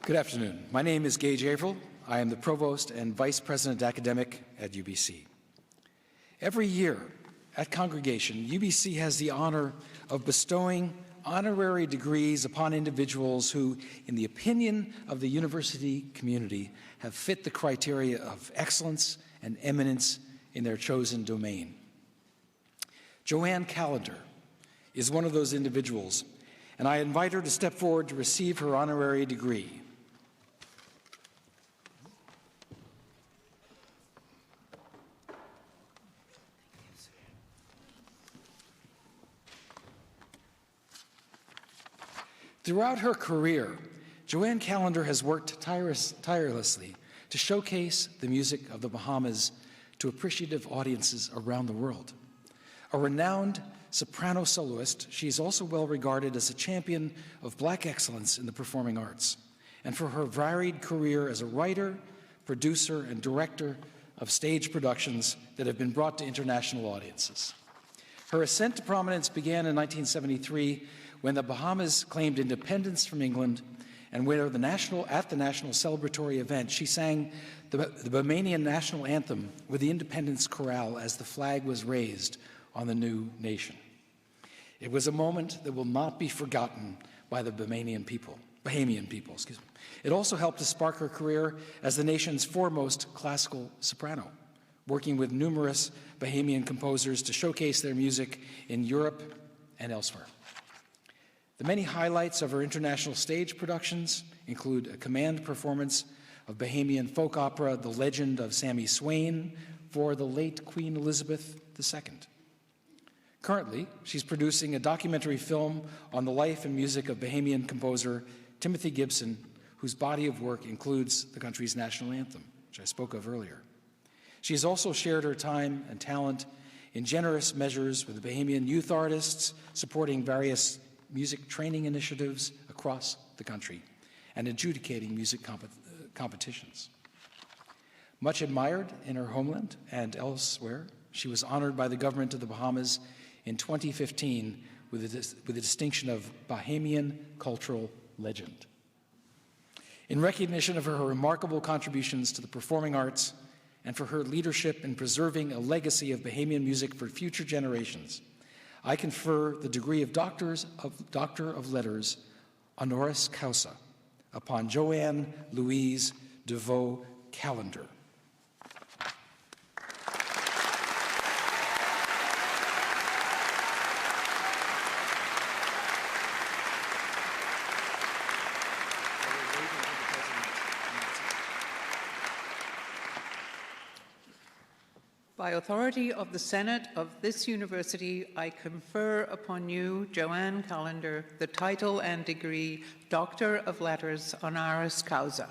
Good afternoon. My name is Gage Averill. I am the Provost and Vice President Academic at UBC. Every year at Congregation, UBC has the honor of bestowing honorary degrees upon individuals who, in the opinion of the university community, have fit the criteria of excellence and eminence in their chosen domain. JoAnn Callender is one of those individuals, and I invite her to step forward to receive her honorary degree. Throughout her career, JoAnn Callender has worked tirelessly to showcase the music of the Bahamas to appreciative audiences around the world. A renowned soprano soloist, she is also well regarded as a champion of Black excellence in the performing arts, and for her varied career as a writer, producer, and director of stage productions that have been brought to international audiences. Her ascent to prominence began in 1973 when the Bahamas claimed independence from England, and where at the national celebratory event, she sang the Bahamian national anthem with the Independence Chorale as the flag was raised on the new nation. It was a moment that will not be forgotten by the Bahamian people. It also helped to spark her career as the nation's foremost classical soprano, working with numerous Bahamian composers to showcase their music in Europe and elsewhere. The many highlights of her international stage productions include a command performance of Bahamian folk opera, The Legend of Sammy Swain, for the late Queen Elizabeth II. Currently, she's producing a documentary film on the life and music of Bahamian composer Timothy Gibson, whose body of work includes the country's national anthem, which I spoke of earlier. She has also shared her time and talent in generous measures with the Bahamian youth artists, supporting various music training initiatives across the country and adjudicating music competitions. Much admired in her homeland and elsewhere, she was honored by the government of the Bahamas in 2015 with the distinction of Bahamian Cultural Legend. In recognition of her remarkable contributions to the performing arts and for her leadership in preserving a legacy of Bahamian music for future generations, I confer the degree of Doctor of Letters, honoris causa, upon JoAnn Louise DeVoe Callender. By authority of the Senate of this university, I confer upon you, JoAnn Callender, the title and degree Doctor of Letters honoris causa.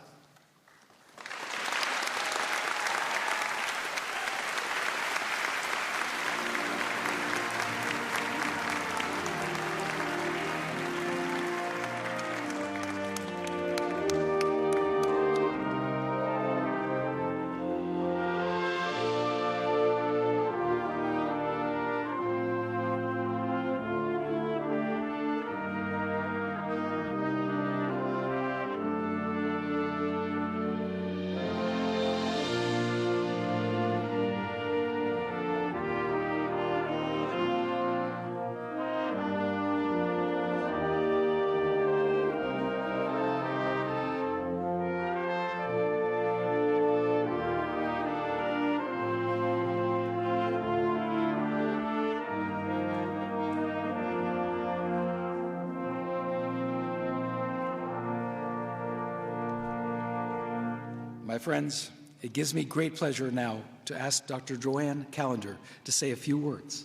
My friends, it gives me great pleasure now to ask Dr. JoAnn Callender to say a few words.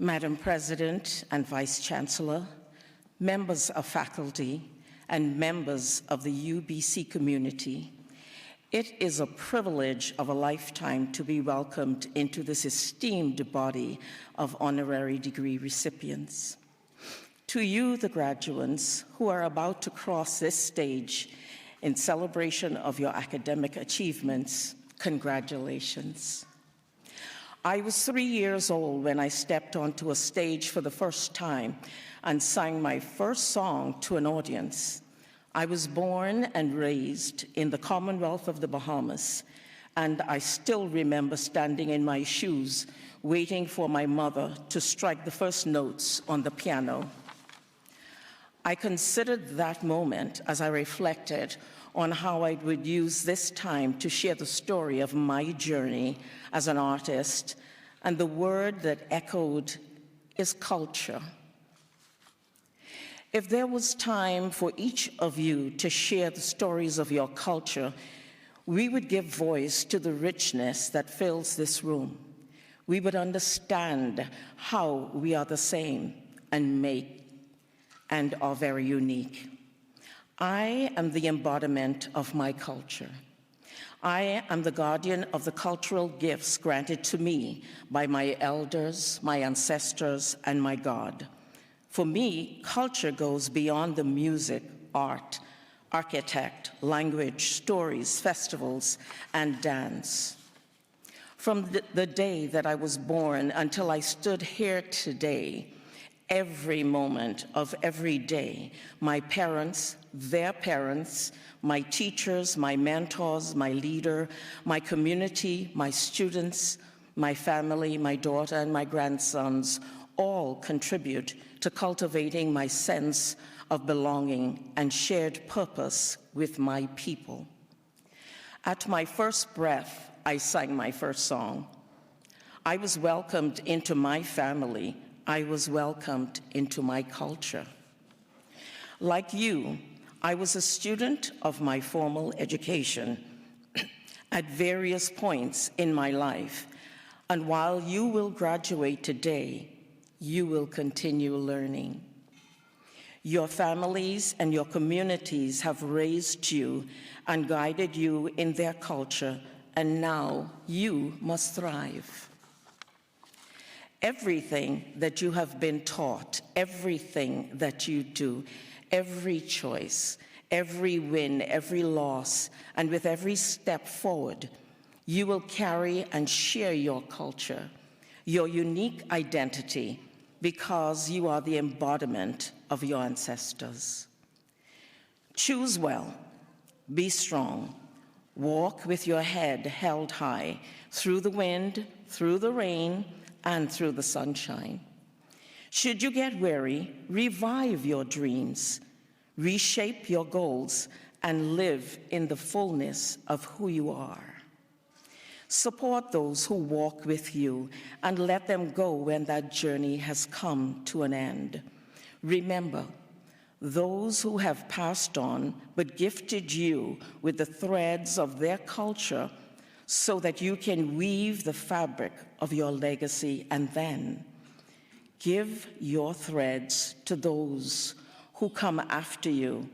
Madam President and Vice Chancellor, members of faculty, and members of the UBC community, it is a privilege of a lifetime to be welcomed into this esteemed body of honorary degree recipients. To you, the graduates who are about to cross this stage in celebration of your academic achievements, congratulations. I was 3 years old when I stepped onto a stage for the first time and sang my first song to an audience. I was born and raised in the Commonwealth of the Bahamas, and I still remember standing in my shoes, waiting for my mother to strike the first notes on the piano. I considered that moment as I reflected on how I would use this time to share the story of my journey as an artist, and the word that echoed is culture. If there was time for each of you to share the stories of your culture, we would give voice to the richness that fills this room. We would understand how we are the same and are very unique. I am the embodiment of my culture. I am the guardian of the cultural gifts granted to me by my elders, my ancestors, and my God. For me, culture goes beyond the music, art, architect, language, stories, festivals, and dance. From the day that I was born until I stood here today, every moment of every day, my parents, their parents, my teachers, my mentors, my leader, my community, my students, my family, my daughter, and my grandsons all contribute to cultivating my sense of belonging and shared purpose with my people. At my first breath, I sang my first song. I was welcomed into my family. I was welcomed into my culture. Like you, I was a student of my formal education at various points in my life, and while you will graduate today, you will continue learning. Your families and your communities have raised you and guided you in their culture, and now you must thrive. Everything that you have been taught, everything that you do, every choice, every win, every loss, and with every step forward, you will carry and share your culture, your unique identity, because you are the embodiment of your ancestors. Choose well, be strong, walk with your head held high, through the wind, through the rain, and through the sunshine. Should you get weary, revive your dreams, reshape your goals, and live in the fullness of who you are. Support those who walk with you and let them go when that journey has come to an end. Remember, those who have passed on but gifted you with the threads of their culture so that you can weave the fabric of your legacy, and then give your threads to those who come after you,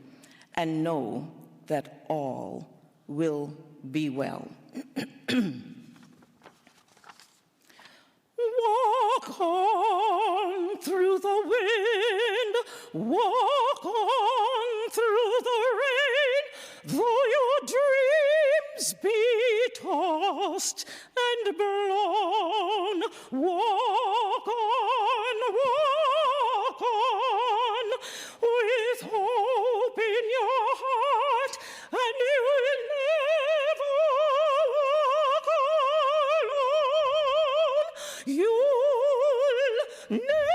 and know that all will be well. Walk on through the wind, walk on through the rain, though your dreams be tossed and blown. Walk on, with hope in your heart, and you will never walk alone. You'll never